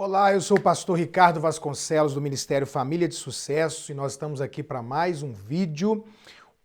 Olá, eu sou o pastor Ricardo Vasconcelos do Ministério Família de Sucesso e nós estamos aqui para mais um vídeo.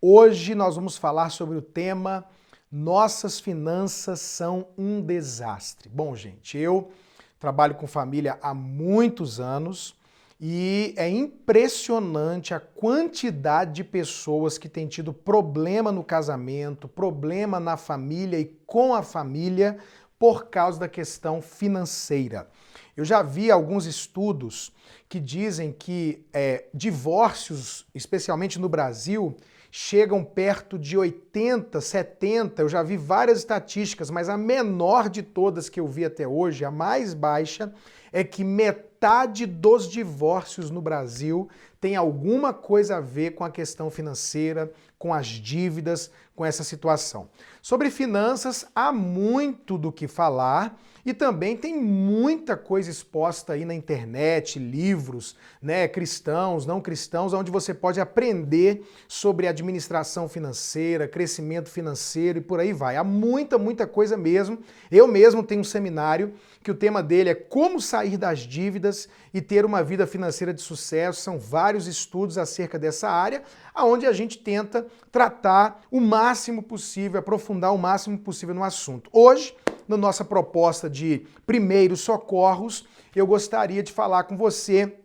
Hoje nós vamos falar sobre o tema Nossas finanças são um desastre. Bom, gente, eu trabalho com família há muitos anos e é impressionante a quantidade de pessoas que têm tido problema no casamento, problema na família e com a família por causa da questão financeira. Eu já vi alguns estudos que dizem que divórcios, especialmente no Brasil, chegam perto de 80, 70, eu já vi várias estatísticas, mas a menor de todas que eu vi até hoje, a mais baixa, é que metade dos divórcios no Brasil tem alguma coisa a ver com a questão financeira, com as dívidas, com essa situação. Sobre finanças, há muito do que falar e também tem muita coisa exposta aí na internet, livros, né, cristãos, não cristãos, onde você pode aprender sobre administração financeira, crescimento financeiro e por aí vai. Há muita coisa mesmo. Eu mesmo tenho um seminário que o tema dele é Como Sair das Dívidas e Ter uma Vida Financeira de Sucesso. São vários estudos acerca dessa área, onde a gente tenta tratar o máximo possível, aprofundar o máximo possível no assunto. Hoje, na nossa proposta de primeiros socorros, eu gostaria de falar com você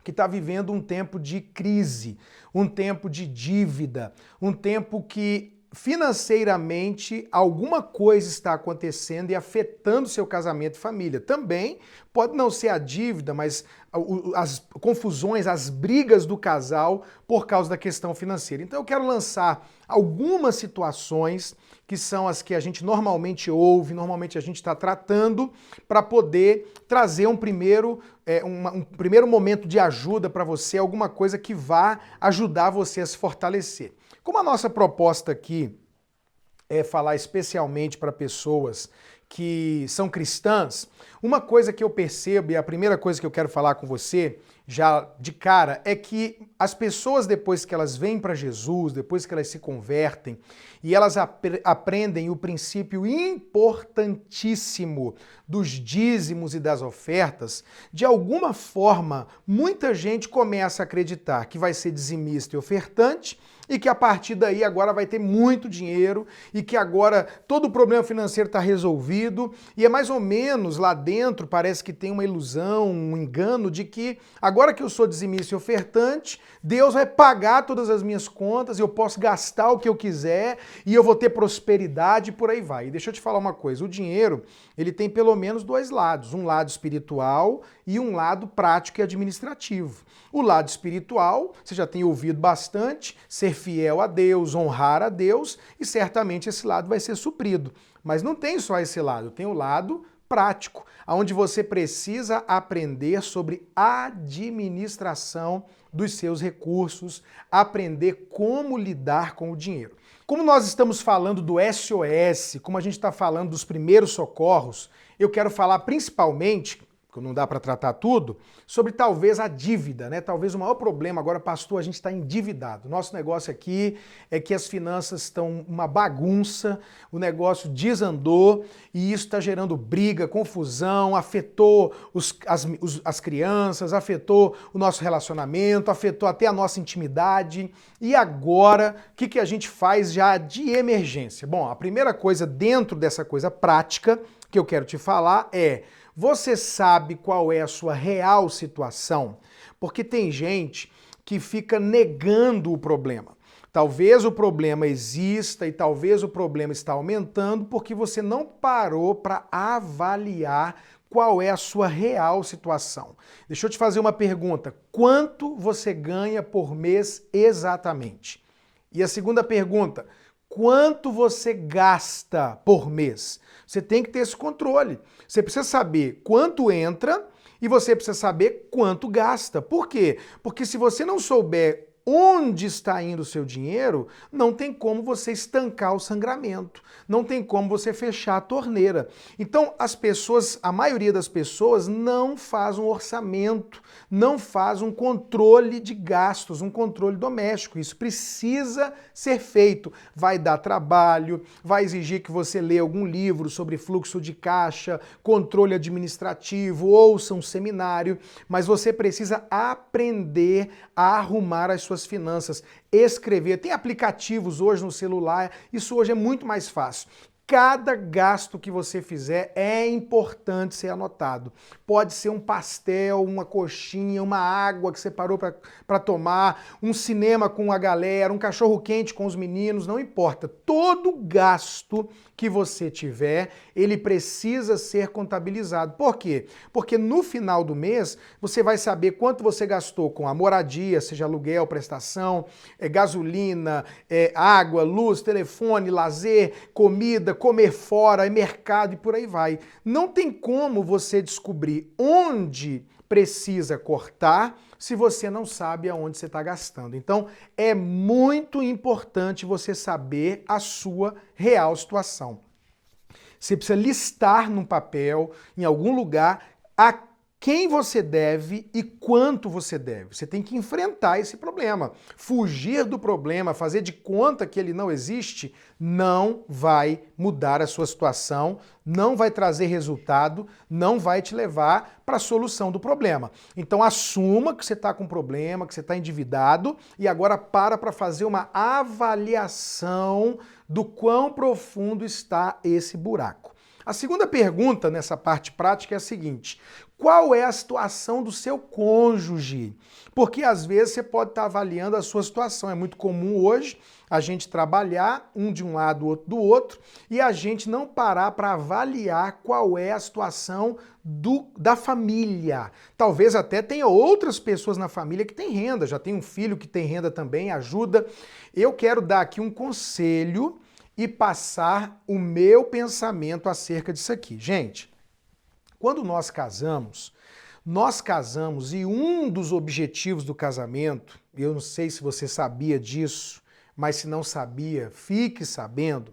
que está vivendo um tempo de crise, um tempo de dívida, um tempo que financeiramente alguma coisa está acontecendo e afetando seu casamento e família. Também pode não ser a dívida, mas as confusões, as brigas do casal por causa da questão financeira. Então eu quero lançar algumas situações que são as que a gente normalmente ouve, normalmente a gente está tratando, para poder trazer um primeiro momento de ajuda para você, alguma coisa que vá ajudar você a se fortalecer. Como a nossa proposta aqui é falar especialmente para pessoas que são cristãs, uma coisa que eu percebo, e a primeira coisa que eu quero falar com você, já de cara, é que as pessoas, depois que elas vêm para Jesus, depois que elas se convertem, e elas aprendem o princípio importantíssimo dos dízimos e das ofertas, de alguma forma, muita gente começa a acreditar que vai ser dizimista e ofertante, e que a partir daí agora vai ter muito dinheiro e que agora todo o problema financeiro está resolvido. E é mais ou menos lá dentro, parece que tem uma ilusão, um engano de que agora que eu sou dizimista e ofertante, Deus vai pagar todas as minhas contas, eu posso gastar o que eu quiser e eu vou ter prosperidade e por aí vai. E deixa eu te falar uma coisa, o dinheiro, ele tem pelo menos dois lados, um lado espiritual e um lado prático e administrativo. O lado espiritual, você já tem ouvido bastante, ser fiel a Deus, honrar a Deus, e certamente esse lado vai ser suprido. Mas não tem só esse lado, tem o lado prático, onde você precisa aprender sobre administração dos seus recursos, aprender como lidar com o dinheiro. Como nós estamos falando do SOS, como a gente está falando dos primeiros socorros, eu quero falar principalmente, porque não dá para tratar tudo, sobre talvez a dívida, né? Talvez o maior problema agora, pastor, a gente está endividado. Nosso negócio aqui é que as finanças estão uma bagunça, o negócio desandou e isso está gerando briga, confusão, afetou as crianças, afetou o nosso relacionamento, afetou até a nossa intimidade. E agora, o que a gente faz já de emergência? Bom, a primeira coisa dentro dessa coisa prática que eu quero te falar é: você sabe qual é a sua real situação? Porque tem gente que fica negando o problema. Talvez o problema exista e talvez o problema está aumentando porque você não parou para avaliar qual é a sua real situação. Deixa eu te fazer uma pergunta. Quanto você ganha por mês exatamente? E a segunda pergunta, quanto você gasta por mês? Você tem que ter esse controle. Você precisa saber quanto entra e você precisa saber quanto gasta. Por quê? Porque se você não souber onde está indo o seu dinheiro, não tem como você estancar o sangramento, não tem como você fechar a torneira. Então, a maioria das pessoas não faz um orçamento, não faz um controle de gastos, um controle doméstico. Isso precisa ser feito. Vai dar trabalho, vai exigir que você leia algum livro sobre fluxo de caixa, controle administrativo, ouça um seminário, mas você precisa aprender a arrumar as suas finanças, escrever. Tem aplicativos hoje no celular, isso hoje é muito mais fácil. Cada gasto que você fizer é importante ser anotado. Pode ser um pastel, uma coxinha, uma água que você parou para tomar, um cinema com a galera, um cachorro-quente com os meninos, não importa. Todo gasto que você tiver, ele precisa ser contabilizado. Por quê? Porque no final do mês, você vai saber quanto você gastou com a moradia, seja aluguel, prestação, gasolina, água, luz, telefone, lazer, comida, comer fora, mercado e por aí vai. Não tem como você descobrir onde precisa cortar se você não sabe aonde você está gastando. Então, é muito importante você saber a sua real situação. Você precisa listar num papel, em algum lugar, a quem você deve e quanto você deve. Você tem que enfrentar esse problema. Fugir do problema, fazer de conta que ele não existe, não vai mudar a sua situação, não vai trazer resultado, não vai te levar para a solução do problema. Então assuma que você está com problema, que você está endividado e agora para fazer uma avaliação do quão profundo está esse buraco. A segunda pergunta nessa parte prática é a seguinte: qual é a situação do seu cônjuge? Porque às vezes você pode estar avaliando a sua situação. É muito comum hoje a gente trabalhar um de um lado, outro do outro, e a gente não parar para avaliar qual é a situação da família. Talvez até tenha outras pessoas na família que têm renda, já tem um filho que tem renda também, ajuda. Eu quero dar aqui um conselho e passar o meu pensamento acerca disso aqui. Gente, quando nós casamos e um dos objetivos do casamento, eu não sei se você sabia disso, mas se não sabia, fique sabendo,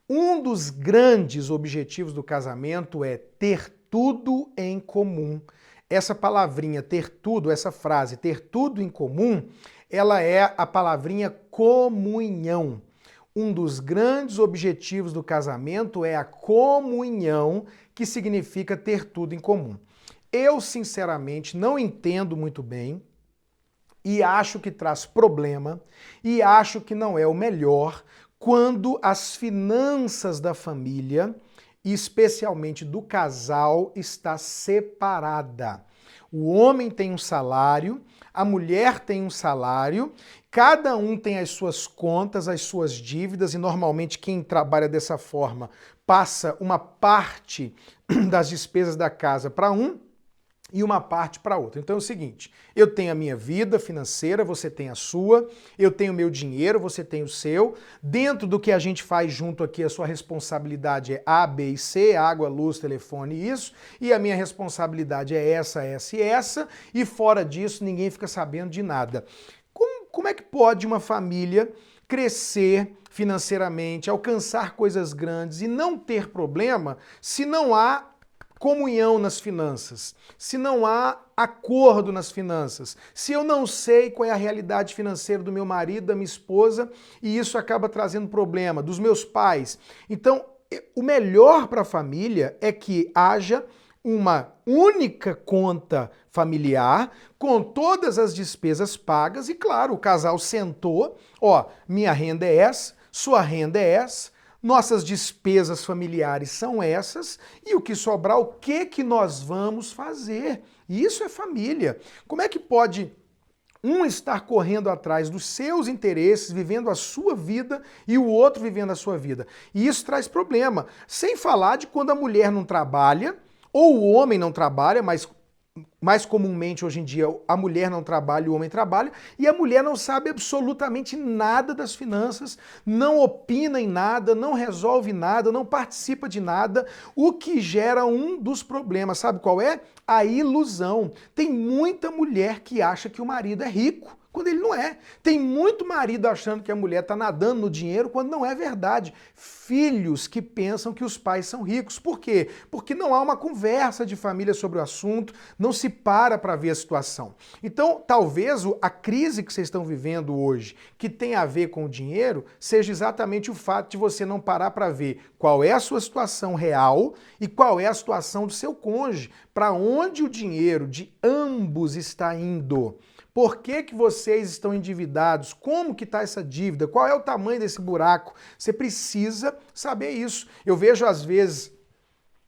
um dos grandes objetivos do casamento é ter tudo em comum. Essa palavrinha ter tudo, essa frase ter tudo em comum, ela é a palavrinha comunhão. Um dos grandes objetivos do casamento é a comunhão, que significa ter tudo em comum. Eu, sinceramente, não entendo muito bem e acho que traz problema e acho que não é o melhor quando as finanças da família, e especialmente do casal, está separada. O homem tem um salário, a mulher tem um salário, cada um tem as suas contas, as suas dívidas, e normalmente quem trabalha dessa forma passa uma parte das despesas da casa para um e uma parte para outro. Então é o seguinte, eu tenho a minha vida financeira, você tem a sua, eu tenho o meu dinheiro, você tem o seu. Dentro do que a gente faz junto aqui, a sua responsabilidade é A, B e C, água, luz, telefone e isso, e a minha responsabilidade é essa, essa e essa, e fora disso ninguém fica sabendo de nada. Como é que pode uma família crescer financeiramente, alcançar coisas grandes e não ter problema se não há comunhão nas finanças, se não há acordo nas finanças, se eu não sei qual é a realidade financeira do meu marido, da minha esposa, e isso acaba trazendo problema, dos meus pais. Então, o melhor para a família é que haja uma única conta familiar com todas as despesas pagas e, claro, o casal sentou, ó, minha renda é essa, sua renda é essa, nossas despesas familiares são essas e o que sobrar, o que nós vamos fazer? Isso é família. Como é que pode um estar correndo atrás dos seus interesses, vivendo a sua vida, e o outro vivendo a sua vida? E isso traz problema. Sem falar de quando a mulher não trabalha, ou o homem não trabalha, mas mais comumente hoje em dia a mulher não trabalha, o homem trabalha, e a mulher não sabe absolutamente nada das finanças, não opina em nada, não resolve nada, não participa de nada, o que gera um dos problemas. Sabe qual é? A ilusão. Tem muita mulher que acha que o marido é rico quando ele não é. Tem muito marido achando que a mulher está nadando no dinheiro quando não é verdade. Filhos que pensam que os pais são ricos. Por quê? Porque não há uma conversa de família sobre o assunto, não se para ver a situação. Então, talvez a crise que vocês estão vivendo hoje, que tem a ver com o dinheiro, seja exatamente o fato de você não parar para ver qual é a sua situação real e qual é a situação do seu cônjuge, para onde o dinheiro de ambos está indo. Por que que vocês estão endividados? Como que está essa dívida? Qual é o tamanho desse buraco? Você precisa saber isso. Eu vejo às vezes,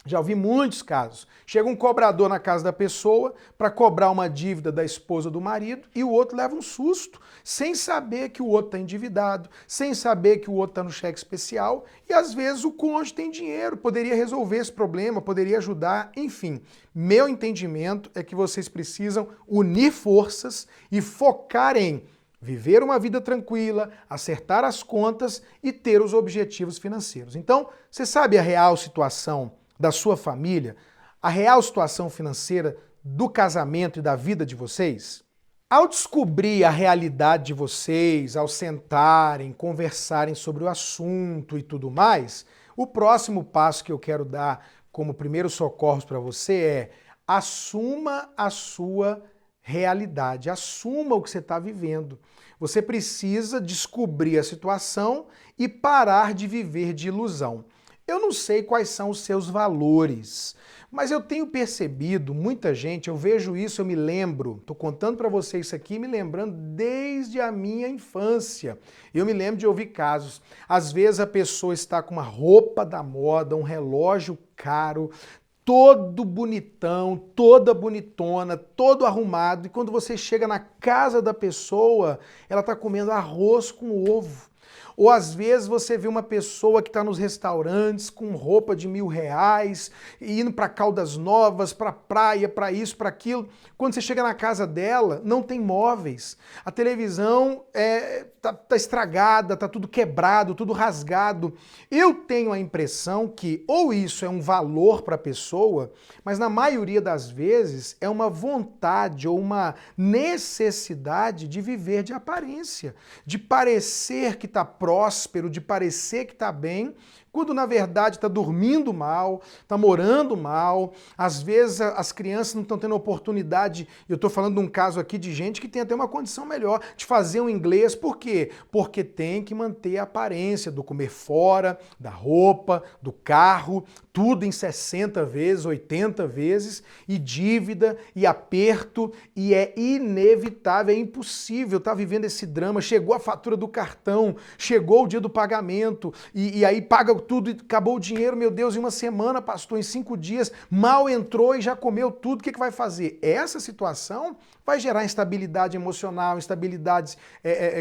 já ouvi muitos casos, chega um cobrador na casa da pessoa para cobrar uma dívida da esposa do marido e o outro leva um susto, sem saber que o outro está endividado, sem saber que o outro está no cheque especial e às vezes o cônjuge tem dinheiro, poderia resolver esse problema, poderia ajudar, enfim. Meu entendimento é que vocês precisam unir forças e focar em viver uma vida tranquila, acertar as contas e ter os objetivos financeiros. Então, você sabe a real situação da sua família, a real situação financeira do casamento e da vida de vocês? Ao descobrir a realidade de vocês, ao sentarem, conversarem sobre o assunto e tudo mais, o próximo passo que eu quero dar como primeiro socorro para você é: assuma a sua realidade, assuma o que você está vivendo. Você precisa descobrir a situação e parar de viver de ilusão. Eu não sei quais são os seus valores, mas eu tenho percebido muita gente, eu vejo isso, eu me lembro, estou contando para vocês isso aqui, me lembrando desde a minha infância. Eu me lembro de ouvir casos, às vezes a pessoa está com uma roupa da moda, um relógio caro, todo bonitão, toda bonitona, todo arrumado, e quando você chega na casa da pessoa, ela está comendo arroz com ovo. Ou às vezes você vê uma pessoa que está nos restaurantes com roupa de R$ 1.000, indo para Caldas Novas, para praia, para isso, para aquilo. Quando você chega na casa dela, não tem móveis. A televisão tá estragada, tá tudo quebrado, tudo rasgado. Eu tenho a impressão que ou isso é um valor para a pessoa, mas na maioria das vezes é uma vontade ou uma necessidade de viver de aparência, de parecer que está próspero, de parecer que está bem, quando na verdade está dormindo mal, está morando mal, às vezes as crianças não estão tendo oportunidade, eu estou falando de um caso aqui de gente que tem até uma condição melhor de fazer um inglês, por quê? Porque tem que manter a aparência do comer fora, da roupa, do carro, tudo em 60 vezes, 80 vezes, e dívida, e aperto, e é inevitável, é impossível estar vivendo esse drama, chegou a fatura do cartão, chegou o dia do pagamento, e aí paga tudo e acabou o dinheiro, meu Deus, em uma semana, pastor, em 5 dias, mal entrou e já comeu tudo, o que vai fazer? Essa situação vai gerar instabilidade emocional, instabilidade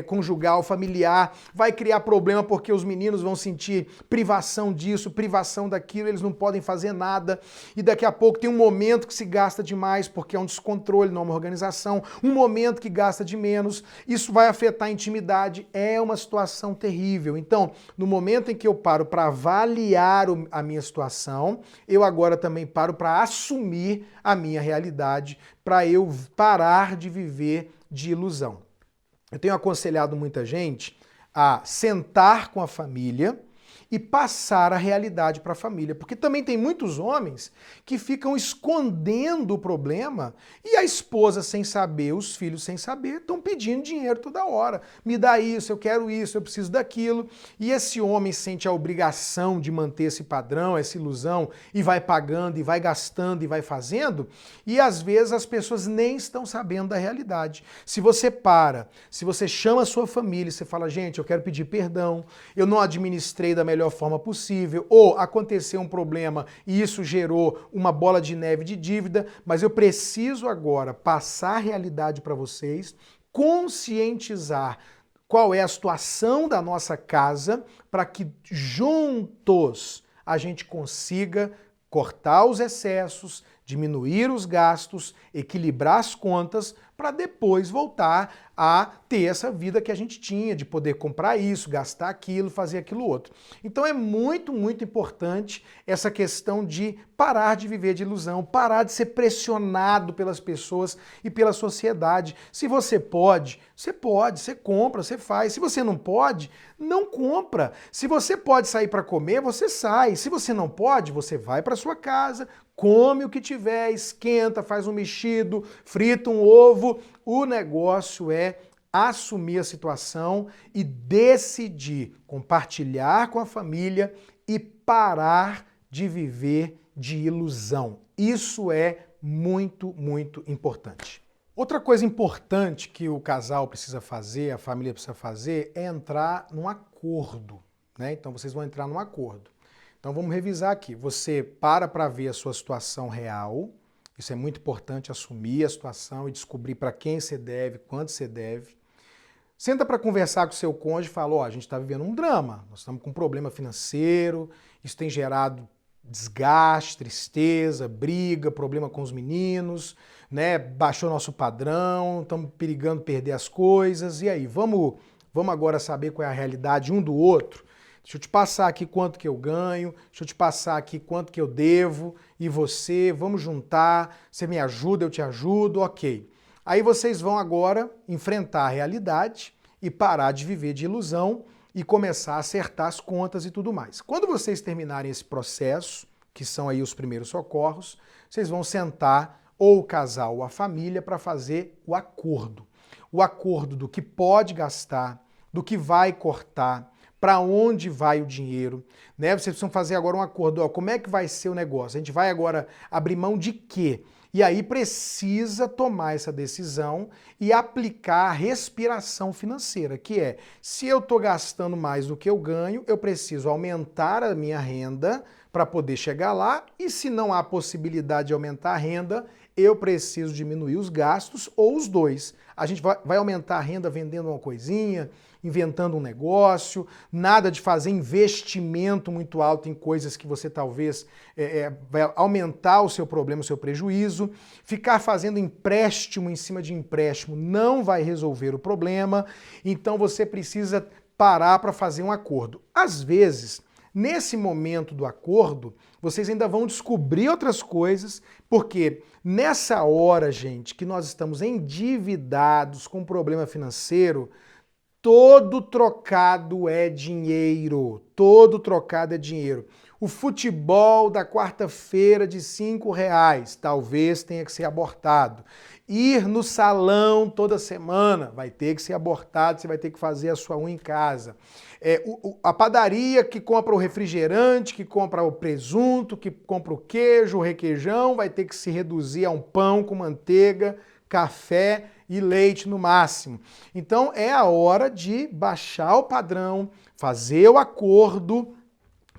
conjugal, familiar, vai criar problema porque os meninos vão sentir privação disso, privação daquilo, eles não podem fazer nada, e daqui a pouco tem um momento que se gasta demais porque é um descontrole, não é uma organização, um momento que gasta de menos, isso vai afetar a intimidade, é uma situação terrível. Então, no momento em que eu paro para avaliar a minha situação, eu agora também paro para assumir a minha realidade, para eu parar de viver de ilusão. Eu tenho aconselhado muita gente a sentar com a família e passar a realidade para a família, porque também tem muitos homens que ficam escondendo o problema e a esposa sem saber, os filhos sem saber, estão pedindo dinheiro toda hora. Me dá isso, eu quero isso, eu preciso daquilo. E esse homem sente a obrigação de manter esse padrão, essa ilusão, e vai pagando, e vai gastando, e vai fazendo, e às vezes as pessoas nem estão sabendo da realidade. Se você se você chama a sua família e você fala, gente, eu quero pedir perdão, eu não administrei da melhor forma possível, ou aconteceu um problema e isso gerou uma bola de neve de dívida, mas eu preciso agora passar a realidade para vocês, conscientizar qual é a situação da nossa casa, para que juntos a gente consiga cortar os excessos, Diminuir os gastos, equilibrar as contas, para depois voltar a ter essa vida que a gente tinha, de poder comprar isso, gastar aquilo, fazer aquilo outro. Então é muito, muito importante essa questão de parar de viver de ilusão, parar de ser pressionado pelas pessoas e pela sociedade. Se você pode, você compra, você faz. Se você não pode, não compra. Se você pode sair para comer, você sai. Se você não pode, você vai para sua casa, come o que tiver, esquenta, faz um mexido, frita um ovo. O negócio é assumir a situação e decidir compartilhar com a família e parar de viver de ilusão. Isso é muito, muito importante. Outra coisa importante que o casal precisa fazer, a família precisa fazer, é entrar num acordo, né? Então vocês vão entrar num acordo. Então vamos revisar aqui. Você para ver a sua situação real. Isso é muito importante, assumir a situação e descobrir para quem você deve, quanto você deve. Senta para conversar com o seu cônjuge e fala, ó, a gente está vivendo um drama, nós estamos com um problema financeiro, isso tem gerado desgaste, tristeza, briga, problema com os meninos, né? Baixou nosso padrão, estamos perigando perder as coisas, e aí, vamos agora saber qual é a realidade um do outro? Deixa eu te passar aqui quanto que eu ganho, deixa eu te passar aqui quanto que eu devo, e você, vamos juntar, você me ajuda, eu te ajudo, ok. Aí vocês vão agora enfrentar a realidade e parar de viver de ilusão e começar a acertar as contas e tudo mais. Quando vocês terminarem esse processo, que são aí os primeiros socorros, vocês vão sentar ou o casal ou a família para fazer o acordo. O acordo do que pode gastar, do que vai cortar, para onde vai o dinheiro, né? Vocês precisam fazer agora um acordo, ó, como é que vai ser o negócio? A gente vai agora abrir mão de quê? E aí precisa tomar essa decisão e aplicar a respiração financeira, que é, se eu estou gastando mais do que eu ganho, eu preciso aumentar a minha renda para poder chegar lá, e se não há possibilidade de aumentar a renda, eu preciso diminuir os gastos ou os dois. A gente vai aumentar a renda vendendo uma coisinha, inventando um negócio, nada de fazer investimento muito alto em coisas que você talvez vai aumentar o seu problema, o seu prejuízo. Ficar fazendo empréstimo em cima de empréstimo não vai resolver o problema, então você precisa parar para fazer um acordo. Às vezes, nesse momento do acordo, vocês ainda vão descobrir outras coisas, porque nessa hora, gente, que nós estamos endividados com problema financeiro, todo trocado é dinheiro. Todo trocado é dinheiro. O futebol da quarta-feira de R$5 talvez tenha que ser abortado. Ir no salão toda semana vai ter que ser abortado, você vai ter que fazer a sua unha em casa. A padaria que compra o refrigerante, que compra o presunto, que compra o queijo, o requeijão, vai ter que se reduzir a um pão com manteiga, café e leite no máximo. Então é a hora de baixar o padrão, fazer o acordo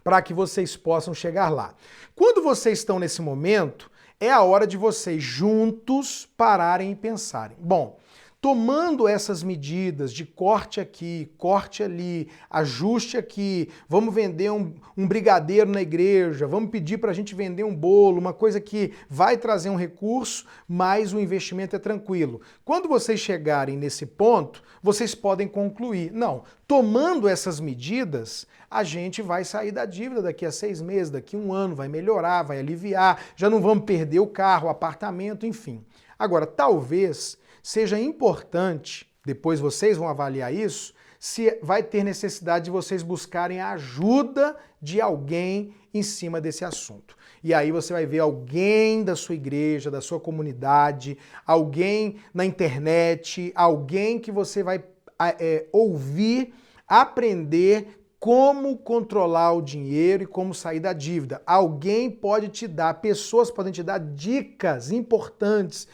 para que vocês possam chegar lá. Quando vocês estão nesse momento, é a hora de vocês juntos pararem e pensarem. Bom, tomando essas medidas de corte aqui, corte ali, ajuste aqui, vamos vender um brigadeiro na igreja, vamos pedir para a gente vender um bolo, uma coisa que vai trazer um recurso, mas o investimento é tranquilo. Quando vocês chegarem nesse ponto, vocês podem concluir, não, tomando essas medidas, a gente vai sair da dívida daqui a 6 meses, daqui a 1 ano, vai melhorar, vai aliviar, já não vamos perder o carro, o apartamento, enfim. Agora, talvez seja importante, depois vocês vão avaliar isso, se vai ter necessidade de vocês buscarem a ajuda de alguém em cima desse assunto. E aí você vai ver alguém da sua igreja, da sua comunidade, alguém na internet, alguém que você vai ouvir, aprender como controlar o dinheiro e como sair da dívida. Alguém pode te dar, pessoas podem te dar dicas importantes,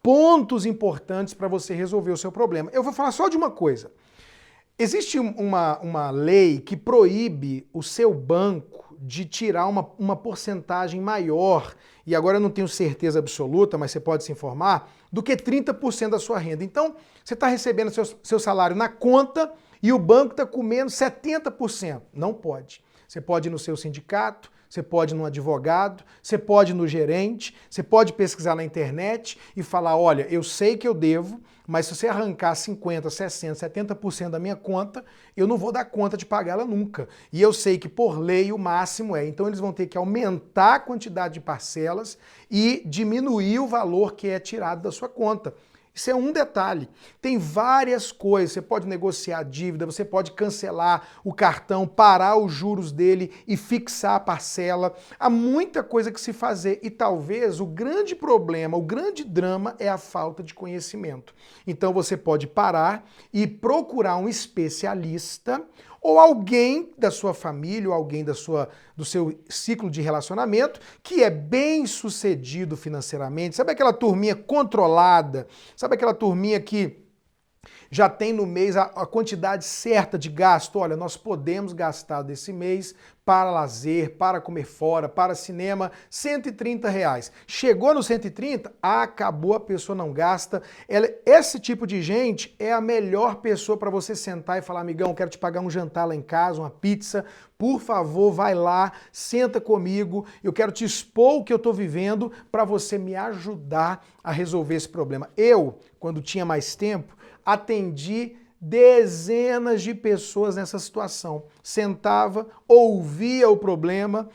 pontos importantes para você resolver o seu problema. Eu vou falar só de uma coisa. Existe uma lei que proíbe o seu banco de tirar uma porcentagem maior, e agora eu não tenho certeza absoluta, mas você pode se informar, do que 30% da sua renda. Então, você está recebendo seu salário na conta e o banco está comendo 70%. Não pode. Você pode ir no seu sindicato, você pode ir num advogado, você pode ir no gerente, você pode pesquisar na internet e falar, olha, eu sei que eu devo, mas se você arrancar 50%, 60%, 70% da minha conta, eu não vou dar conta de pagar ela nunca. E eu sei que por lei o máximo é. Então eles vão ter que aumentar a quantidade de parcelas e diminuir o valor que é tirado da sua conta. Isso é um detalhe. Tem várias coisas. Você pode negociar a dívida, você pode cancelar o cartão, parar os juros dele e fixar a parcela. Há muita coisa que se fazer e talvez o grande problema, o grande drama é a falta de conhecimento. Então você pode parar e procurar um especialista ou alguém da sua família, ou alguém do seu ciclo de relacionamento que é bem sucedido financeiramente. Sabe aquela turminha controlada? Sabe aquela turminha que já tem no mês a quantidade certa de gasto? Olha, nós podemos gastar desse mês para lazer, para comer fora, para cinema, R$ 130. Chegou no 130, acabou, a pessoa não gasta. Esse tipo de gente é a melhor pessoa para você sentar e falar, amigão, quero te pagar um jantar lá em casa, uma pizza, por favor, vai lá, senta comigo, eu quero te expor o que eu estou vivendo para você me ajudar a resolver esse problema. Eu, quando tinha mais tempo, atendi dezenas de pessoas nessa situação. Sentava, ouvia o problema,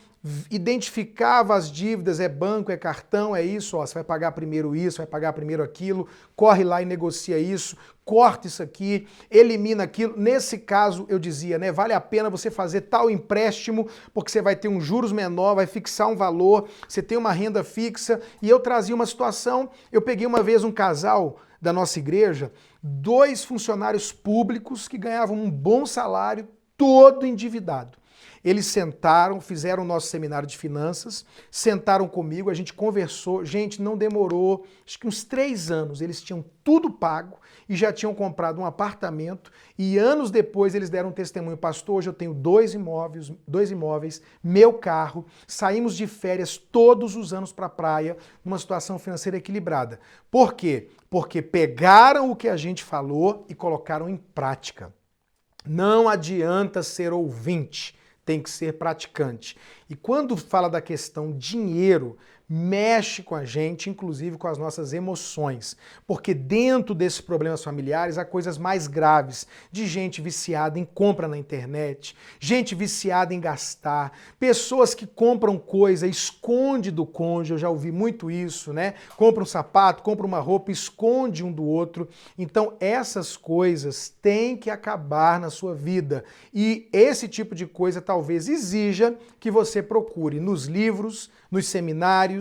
identificava as dívidas, é banco, é cartão, é isso, ó, você vai pagar primeiro isso, vai pagar primeiro aquilo, corre lá e negocia isso, corta isso aqui, elimina aquilo. Nesse caso, eu dizia, né, vale a pena você fazer tal empréstimo, porque você vai ter um juros menor, vai fixar um valor, você tem uma renda fixa. E eu trazia uma situação, eu peguei uma vez um casal da nossa igreja, 2 funcionários públicos que ganhavam um bom salário, todo endividado. Eles sentaram, fizeram o nosso seminário de finanças, sentaram comigo, a gente conversou, gente, não demorou, acho que uns 3 anos, eles tinham tudo pago e já tinham comprado um apartamento e anos depois eles deram um testemunho, pastor, hoje eu tenho 2 imóveis, meu carro, saímos de férias todos os anos para a praia, numa situação financeira equilibrada. Por quê? Porque pegaram o que a gente falou e colocaram em prática. Não adianta ser ouvinte, tem que ser praticante. E quando fala da questão dinheiro, mexe com a gente, inclusive com as nossas emoções. Porque dentro desses problemas familiares há coisas mais graves, de gente viciada em compra na internet, gente viciada em gastar, pessoas que compram coisa, esconde do cônjuge, eu já ouvi muito isso, né? Compra um sapato, compra uma roupa, esconde um do outro. Então essas coisas têm que acabar na sua vida. E esse tipo de coisa talvez exija que você procure nos livros, nos seminários,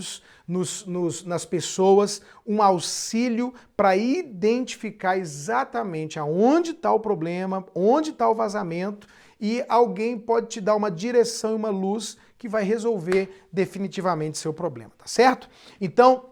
nas pessoas, um auxílio para identificar exatamente aonde está o problema, onde está o vazamento, e alguém pode te dar uma direção e uma luz que vai resolver definitivamente seu problema, tá certo? Então,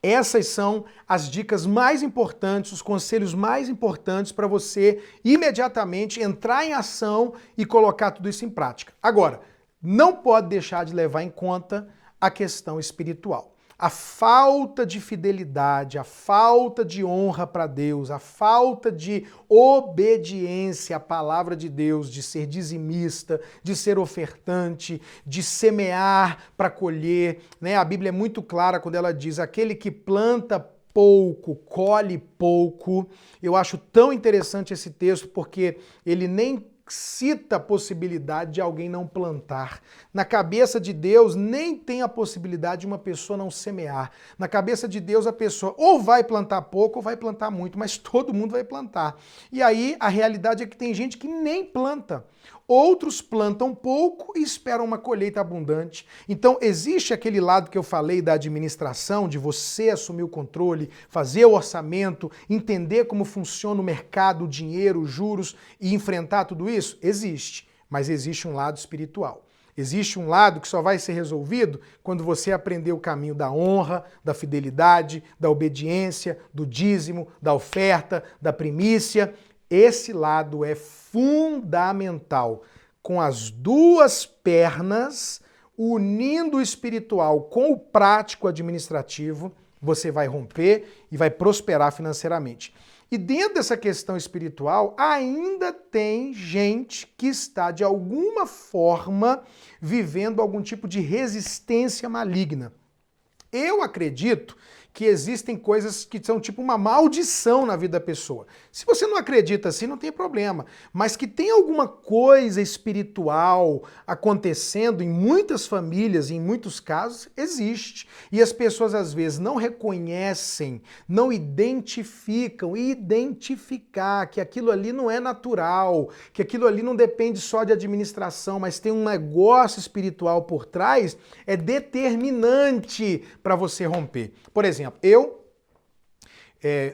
essas são as dicas mais importantes, os conselhos mais importantes para você imediatamente entrar em ação e colocar tudo isso em prática. Agora, não pode deixar de levar em conta a questão espiritual. A falta de fidelidade, a falta de honra para Deus, a falta de obediência à palavra de Deus, de ser dizimista, de ser ofertante, de semear para colher, né? A Bíblia é muito clara quando ela diz: aquele que planta pouco, colhe pouco. Eu acho tão interessante esse texto porque ele nem cita a possibilidade de alguém não plantar. Na cabeça de Deus, nem tem a possibilidade de uma pessoa não semear. Na cabeça de Deus, a pessoa ou vai plantar pouco ou vai plantar muito, mas todo mundo vai plantar. E aí, a realidade é que tem gente que nem planta. Outros plantam pouco e esperam uma colheita abundante. Então, existe aquele lado que eu falei da administração, de você assumir o controle, fazer o orçamento, entender como funciona o mercado, o dinheiro, os juros e enfrentar tudo isso? Existe, mas existe um lado espiritual. Existe um lado que só vai ser resolvido quando você aprender o caminho da honra, da fidelidade, da obediência, do dízimo, da oferta, da primícia. Esse lado é fundamental. Com as 2 pernas, unindo o espiritual com o prático administrativo, você vai romper e vai prosperar financeiramente. E dentro dessa questão espiritual, ainda tem gente que está, de alguma forma, vivendo algum tipo de resistência maligna. Eu acredito que existem coisas que são tipo uma maldição na vida da pessoa. Se você não acredita assim, não tem problema. Mas que tem alguma coisa espiritual acontecendo em muitas famílias, em muitos casos, existe. E as pessoas às vezes não reconhecem, não identificam. E identificar que aquilo ali não é natural, que aquilo ali não depende só de administração, mas tem um negócio espiritual por trás, é determinante para você romper. Por exemplo, eu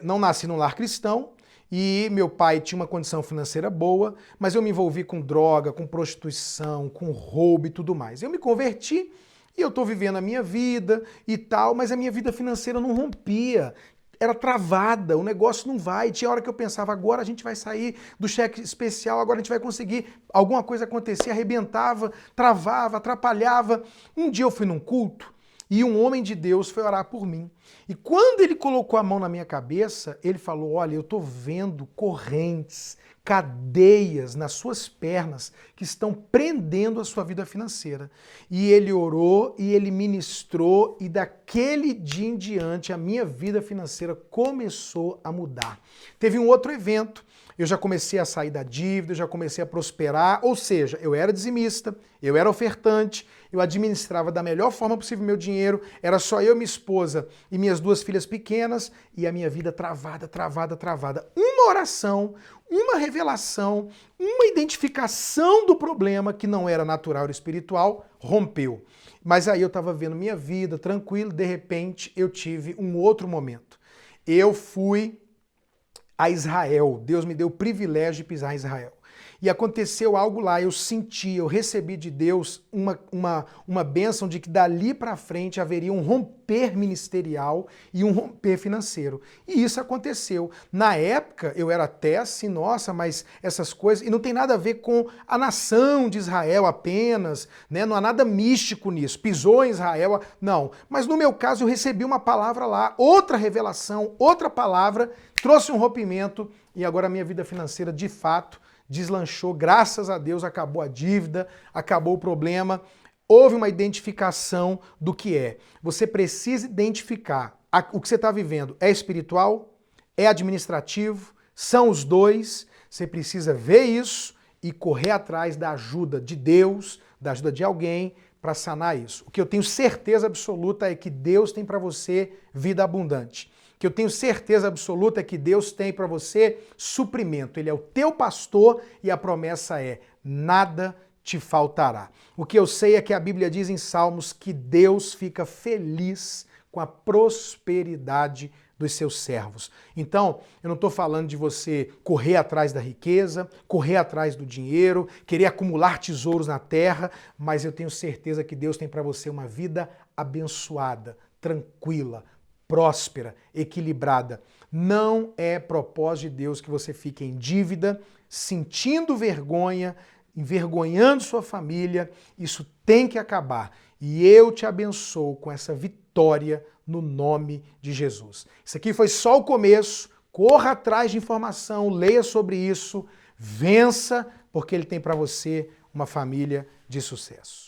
não nasci num lar cristão e meu pai tinha uma condição financeira boa, mas eu me envolvi com droga, com prostituição, com roubo e tudo mais. Eu me converti e eu estou vivendo a minha vida e tal, mas a minha vida financeira não rompia. Era travada, o negócio não vai. Tinha hora que eu pensava, agora a gente vai sair do cheque especial, agora a gente vai conseguir. Alguma coisa acontecia, arrebentava, travava, atrapalhava. Um dia eu fui num culto e um homem de Deus foi orar por mim. E quando ele colocou a mão na minha cabeça, ele falou, olha, eu estou vendo correntes, cadeias nas suas pernas que estão prendendo a sua vida financeira. E ele orou e ele ministrou e daquele dia em diante a minha vida financeira começou a mudar. Teve um outro evento, eu já comecei a sair da dívida, eu já comecei a prosperar, ou seja, eu era dizimista, eu era ofertante, eu administrava da melhor forma possível meu dinheiro, era só eu, minha esposa e minhas 2 filhas pequenas e a minha vida travada, travada, travada. Uma oração, uma revelação, uma identificação do problema que não era natural e espiritual, rompeu. Mas aí eu estava vendo minha vida tranquilo, de repente eu tive um outro momento. Eu fui a Israel, Deus me deu o privilégio de pisar em Israel. E aconteceu algo lá, eu senti, eu recebi de Deus uma bênção de que dali para frente haveria um romper ministerial e um romper financeiro. E isso aconteceu. Na época, eu era até assim, nossa, mas essas coisas... E não tem nada a ver com a nação de Israel apenas, né? Não há nada místico nisso. Pisou em Israel, não. Mas no meu caso, eu recebi uma palavra lá, outra revelação, outra palavra, trouxe um rompimento e agora a minha vida financeira, de fato, deslanchou, graças a Deus, acabou a dívida, acabou o problema, houve uma identificação do que é. Você precisa identificar o que você está vivendo é espiritual, é administrativo, são os dois, você precisa ver isso e correr atrás da ajuda de Deus, da ajuda de alguém para sanar isso. O que eu tenho certeza absoluta é que Deus tem para você vida abundante. O que eu tenho certeza absoluta é que Deus tem para você suprimento. Ele é o teu pastor e a promessa é: nada te faltará. O que eu sei é que a Bíblia diz em Salmos que Deus fica feliz com a prosperidade dos seus servos. Então, eu não estou falando de você correr atrás da riqueza, correr atrás do dinheiro, querer acumular tesouros na terra, mas eu tenho certeza que Deus tem para você uma vida abençoada, tranquila, próspera, equilibrada. Não é propósito de Deus que você fique em dívida, sentindo vergonha, envergonhando sua família. Isso tem que acabar. E eu te abençoo com essa vitória no nome de Jesus. Isso aqui foi só o começo. Corra atrás de informação, leia sobre isso, vença, porque Ele tem para você uma família de sucesso.